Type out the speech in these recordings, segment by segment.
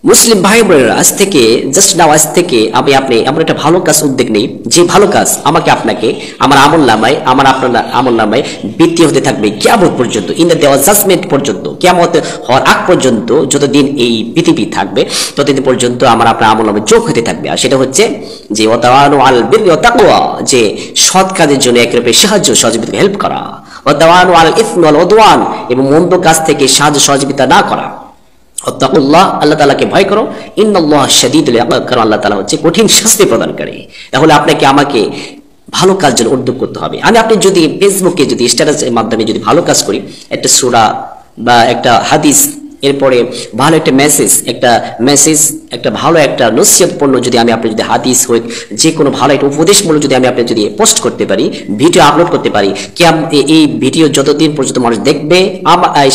মুসলিম ভাই বোনেরা, আজ থেকে জাস্ট নাও, আজ থেকে আমি আপনি এমন একটা ভালো কাজ উদ্যোগ নেই, যে ভালো কাজ আমাকে আপনাকে আমার আমল নামায়, আমার আপনার আমল নামায় বৃদ্ধি হতে থাকবে কিয়ামত পর্যন্ত, in the day of judgement পর্যন্ত, কিয়ামত হওয়ার আগ পর্যন্ত, যতদিন এই পৃথিবী থাকবে ততদিন পর্যন্ত আমার আপনার আমল নামায় যোগ হতে থাকবে। আর সেটা হচ্ছে যে ওয়াতাওয়ানু আলাল বিররি ওয়াত তাকওয়া, যে সৎ কাজের জন্য একের অপরের সাহায্য সহযোগিতা হেল্প করা, ওয়াতাওয়ানু আলাল ইসমি ওয়াল উদওয়ান, এবং মন্দ কাজ থেকে সাহায্য সহযোগিতা না করা। আল্লাহ তাআলাকে ভয় করো, ইন্নাল্লাহ শাদীদুল ইকাব, কারণ আল্লাহ তাআলা হচ্ছে কঠিন শাস্তি প্রদানকারী। তাহলে আপনাকে আমাকে ভালো কাজ জন্য উদ্যোগ করতে হবে। আপনি যদি ফেসবুকে যদি স্ট্যাটাসের মাধ্যমে যদি ভালো কাজ করি, একটা সূরা বা একটা হাদিস, এরপরে ভালো একটা মেসেজ, একটা ভালো একটা নসিহতপূর্ণ যদি আপনি যদি হাদিস হোক, যে কোনো ভালো একটা উপদেশমূলক যদি আপনি যদি পোস্ট করতে পারি, ভিডিও আপলোড করতে পারি, এই ভিডিও যতদিন পর্যন্ত মানুষ দেখবে,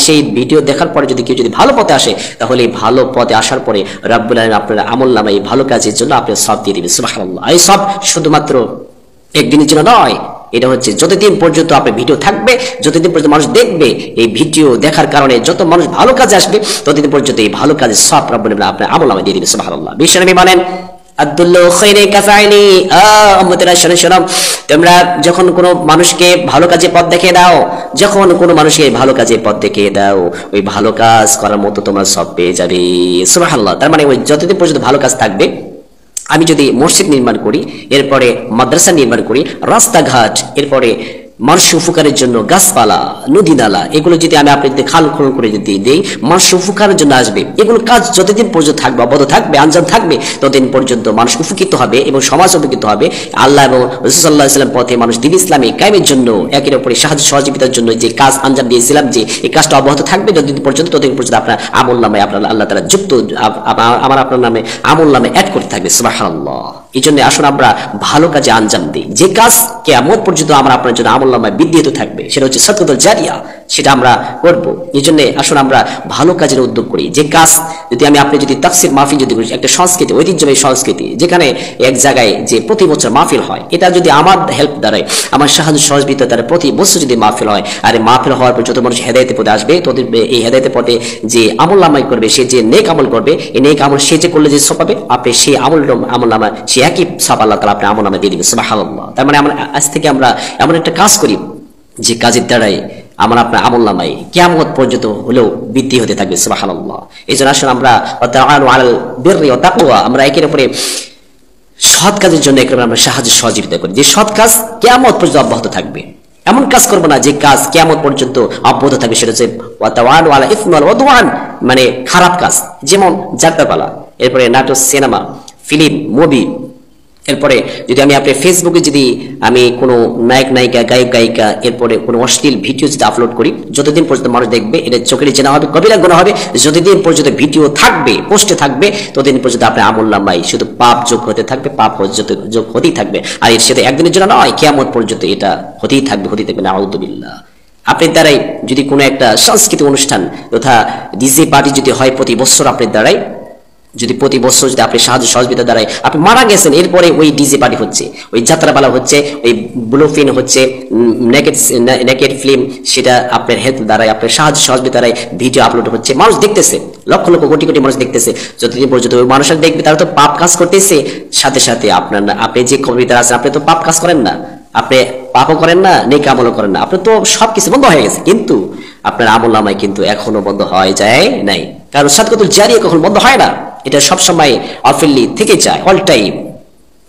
সেই ভিডিও দেখার পরে যদি কেউ যদি ভালো পথে আসে, তাহলে এই ভালো পথে আসার পরে রাব্বুল আলামিন আপনার আমল নামায় এই ভালো কাজের জন্য আপনার সব দিয়ে দিবে। সুবহানাল্লাহ। এই সব শুধুমাত্র একদিনের জন্য নয়, এটা হচ্ছে যতদিন পর্যন্ত আপনার ভিডিও থাকবে, যতদিন পর্যন্ত মানুষ দেখবে, এই ভিডিও দেখার কারণে যত মানুষ ভালো কাজে আসবে, ততদিন পর্যন্ত এই ভালো কাজের সব রাব্বুল আলামিন আপনার আমল নামায় দিয়ে দিবে। সুবহানাল্লাহ। বিশ্বনবী বলেন, আব্দুল্লাহ খায়রে কাফাইনি, উম্মতেরা শোনো, তোমরা যখন কোনো মানুষকে ভালো কাজে পথ দেখিয়ে দাও, যখন কোনো মানুষকে ভালো কাজে পথ দেখিয়ে দাও, ওই ভালো কাজ করার মতো তোমরা সব পেয়ে যাবে। সুবহানাল্লাহ। তার মানে ওই যতদিন পর্যন্ত ভালো কাজ থাকবে, আমি যদি মসজিদ নির্মাণ করি, এরপরে মাদ্রাসা নির্মাণ করি, রাস্তাঘাট, এরপরে মানুষের উপকারের জন্য গাছপালা, নদী নালা, এগুলো যদি আপনি যদি খাল খনন করে যদি দেই, মানুষের উপকারের জন্য আসবে, এগুলো কাজ যতদিন পর্যন্ত থাকবে, অব্যাহত থাকবে, আঞ্জাম থাকবে, ততদিন পর্যন্ত মানুষ উপকৃত হবে এবং সমাজ উপকৃত হবে। আল্লাহ এবং রাসূল সাল্লাল্লাহু আলাইহি ওয়াসাল্লাম পথে মানুষ দ্বীন ইসলামী কায়েমের জন্য একের অপরে সাহায্য সহযোগিতার জন্য যে কাজ আঞ্জাম দিয়েছিলাম, যে এই কাজটা অব্যাহত থাকবে যতদিন পর্যন্ত, ততদিন পর্যন্ত আপনার আমল নামে আপনার আল্লাহ তাআলা যুক্ত, আমার আপনার নামে আমল নামে অ্যাড করতে থাকবে। সুবহানাল্লাহ। এই জন্য আসুন আমরা ভালো কাজে আঞ্জাম দিই, যে কাজ কিয়ামত পর্যন্ত আমার আপনার জন্য আমল নামায় বৃদ্ধি হতে থাকবে, সেটা হচ্ছে সাদকাতুল জারিয়া, সেটা আমরা করব। এই জন্য আসুন আমরা ভালো কাজের উদ্যোগ করি। যে কাজ যদি আপনি যদি তাফসীর মাহফিল যদি করি, একটা সংস্কৃতি, ঐতিহ্যবাহী সংস্কৃতি, যেখানে এক জায়গায় যে প্রতি বছর মাহফিল হয়, এটা যদি আমার হেল্প দ্বারাই, আমার সাহায্য সহযোগিতা দ্বারা প্রতি বছর যদি মাহফিল হয়, আর এই মাহফিল হওয়ার পর যত মানুষ হেদায়েতের পথে আসবে, তত এই হেদায়েতের পথে যে আমল নামাই করবে, সে যে নেক আমল করবে, এই নেক আমল সে যে করলে যে সওয়াব পাবে, আপনি সেই আমল নামা সে একই সওয়াব আল্লাহ তাআলা আপনার আমল নামায় দিয়ে দিবে। সুবহানাল্লাহ। তার মানে আজ থেকে আমরা এমন একটা কাজ করি, যে কাজের দ্বারাই আমার আপনার আমল নামায় কিয়ামত পর্যন্ত হলেও বৃদ্ধি হতে থাকবে। সুবহানাল্লাহ। এই জন্য আসলে আমরা ওয়াতাআনু আলাল বিররি ওয়াত তাকওয়া, আমরা একের উপরে সৎ কাজের জন্য একের আমরা সাহায্য সহযোগিতা করি, যে সৎ কাজ কিয়ামত পর্যন্ত অব্যাহত থাকবে। এমন কাজ করব না যে কাজ কিয়ামত পর্যন্ত অব্যাহত থাকবে, সেটা হচ্ছে ওয়াতাআনু আলাল ইসমি ওয়াল উদওয়ান, মানে খারাপ কাজ, যেমন যাত্রাপালা, এরপরে নাটক, সিনেমা, ফিল্ম, মুভি, এরপরে যদি আপনি ফেসবুকে যদি আমি কোনো নায়ক নায়িকা, গায়ক গায়িকা, এরপরে কোনো অশ্লীল ভিডিও যদি আপলোড করি, যতদিন পর্যন্ত মানুষ দেখবে, এটা চোখের জেনা হবে, কবিরা গুনাহ হবে। যতদিন পর্যন্ত ভিডিও থাকবে, পোস্টে থাকবে, ততদিন পর্যন্ত আপনার আমল নামায় শুধু পাপ যোগ হতে থাকবে, পাপ যোগ হতেই থাকবে। আর এর সাথে একদিনের জন্য নয়, কিয়ামত পর্যন্ত এটা হতেই থাকবে নাউযুবিল্লাহ। আপনার দ্বারাই যদি কোনো একটা সাংস্কৃতিক অনুষ্ঠান তথা ডিজে পার্টি যদি হয় প্রতি বছর, আপনার দ্বারাই যদি প্রতি বছর যদি আপনি সাহায্য সহযোগিতা দ্বারাই আপনি মারা গেছেন, এরপরে ওই ডিজে পার্টি হচ্ছে, ওই যাত্রাপালা হচ্ছে, ওই ব্লু ফিল্ম হচ্ছে, নেকেড ফিল্ম, সেটা আপনার হেল্প দ্বারাই, আপনার সাহায্য সহযোগিতা দ্বারাই ভিডিও আপলোড হচ্ছে, মানুষ দেখতেছে, লক্ষ লক্ষ কোটি কোটি মানুষ দেখতেছে। যতদিন পর্যন্ত ওই মানুষের দেখবে, তারা তো পাপ কাজ করতেছে, সাথে সাথে আপনি যে কবিতার আছেন, আপনি তো পাপ কাজ করেন না, আপনি পাপও করেন না, নেক আমলও করেন না, আপনি তো সবকিছু বন্ধ হয়ে গেছে, কিন্তু আপনার আমল নামায় কিন্তু এখনো বন্ধ হয়ে যায় নাই। কারণ সাদকাতুল জারিয়া কখন বন্ধ হয় না, এটা সবসময় অফিল্লি থেকে যায়, অল টাইম,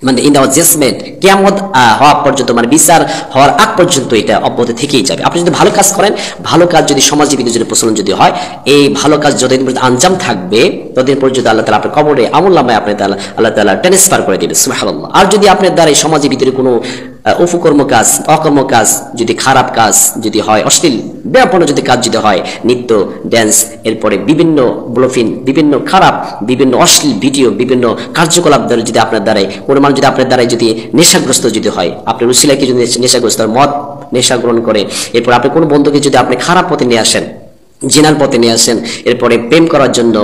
মানে ইন আওয়ার জাজমেন্ট, কিয়ামত হওয়া পর্যন্ত, মানে বিচার হওয়ার আগ পর্যন্ত এটা অব্যাহত থেকেই যাবে। আপনি যদি ভালো কাজ করেন, ভালো কাজ যদি সমাজজীবীদের জন্য প্রচলন যদি হয়, এই ভালো কাজ যতদিন পর্যন্ত আঞ্জাম থাকবে, ততদিন পর্যন্ত আল্লাহ তাআলা আপনার কবরে আমল নামায় আল্লাহ তাআলা ট্রান্সফার করে দেবে। সুবহানাল্লাহ। আর যদি আপনার দ্বারা সমাজের ভিতরে কোনো অপকর্ম কাজ, অকর্ম কাজ, যদি খারাপ কাজ যদি হয়, অশ্লীল ব্যাপন যদি কাজ যদি হয়, নৃত্য, ড্যান্স, এরপরে বিভিন্ন ব্লফিন, বিভিন্ন খারাপ, বিভিন্ন অশ্লীল ভিডিও, বিভিন্ন কার্যকলাপ যদি আপনার দ্বারাই কোনো মানুষ যদি আপনার দ্বারাই যদি নেশাগ্রস্ত যদি হয়, আপনার উসিলাকে যদি নেশাগ্রস্ত মদ নেশা গ্রহণ করে, এরপর আপনি কোনো বন্ধুকে যদি আপনি খারাপ পথে নিয়ে আসেন, জিনার পথে নিয়ে আসেন, এরপরে প্রেম করার জন্য,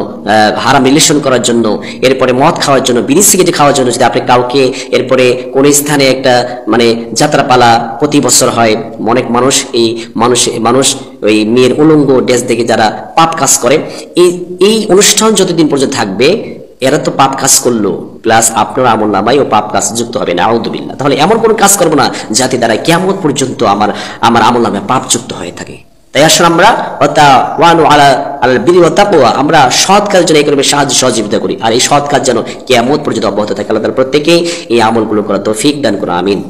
হারাম রিলেশন করার জন্য, এরপরে মদ খাওয়ার জন্য, বিড়ি সিগারেট খাওয়ার জন্য যদি আপনি কাউকে, এরপরে কোন স্থানে একটা মানে যাত্রাপালা প্রতি বছর হয়, অনেক মানুষ এই মানুষ ওই মেয়ের উলঙ্গ ড্রেস দেখে যারা পাপ কাজ করে, এই এই অনুষ্ঠান যতদিন পর্যন্ত থাকবে এরা তো পাপ কাজ করলো, প্লাস আপনার আমল নামায় ও পাপ কাজ যুক্ত হবে না, আউযুবিল্লাহ। তাহলে এমন কোন কাজ করবো না যাতে দ্বারা কিয়ামত পর্যন্ত আমার আমল নামায় পাপ যুক্ত হয়ে থাকে। তাই আসলে আমরা আমরা সৎ কাজের জন্য এই করবে সাহায্য সহযোগিতা করি, আর এই সৎ কাজ যেন কিয়ামত পর্যন্ত অব্যাহত থাকে। আল্লাহ তাআলা প্রত্যেকেই এই আমলগুলো করার তৌফিক দান করুন, আমিন।